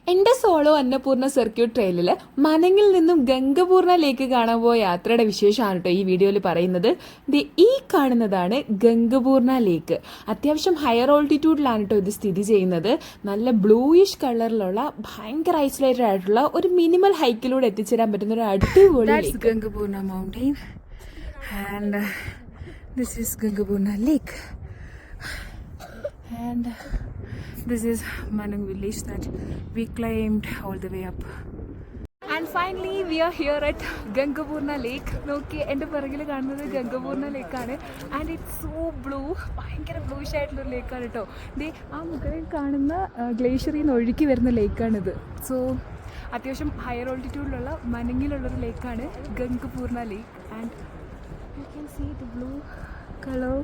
എൻ്റെ solo Annapurna circuit ട്രെയിലിൽ മനങ്ങിൽ നിന്നും ഗംഗപൂർണ്ണ ലേക്ക് കാണാൻ പോയ യാത്രയുടെ വിശേഷമാണ് കേട്ടോ ഈ വീഡിയോയിൽ പറയുന്നത്. ഈ കാണുന്നതാണ് ഗംഗപൂർണ്ണ ലേക്ക്. അത്യാവശ്യം ഹയർ ഓൾട്ടിറ്റ്യൂഡിലാണ് കേട്ടോ ഇത് സ്ഥിതി ചെയ്യുന്നത്. നല്ല ബ്ലൂയിഷ് കളറിലുള്ള ഭയങ്കര ഐസൊലേറ്റഡ് ആയിട്ടുള്ള ഒരു മിനിമൽ ഹൈക്കിലൂടെ എത്തിച്ചേരാൻ പറ്റുന്ന ഒരു അടിപൊളി Gangapurna mountain and this is Gangapurna lake and this is Manang village that we climbed all the way up. And finally we are here at Gangapurna lake. നോക്കി എൻ്റെ പിറകിൽ കാണുന്നത് ഗംഗപൂർണ്ണ ലേക്കാണ്. ആൻഡ് ഇറ്റ്സ് സോ ബ്ലൂ, ഭയങ്കര ബ്ലൂഷ് ആയിട്ടുള്ളൊരു ലേക്കാണ് കേട്ടോ. ദേ ആ മുകളിൽ കാണുന്ന ഗ്ലേഷ്യറിൽ നിന്ന് ഒഴുകി വരുന്ന ലേക്കാണിത്. സോ അത്യാവശ്യം ഹയർ ഓൾട്ടിറ്റ്യൂഡിലുള്ള മനങ്ങിലുള്ളൊരു ലേക്കാണ് Gangapurna lake. And you can see the blue colour.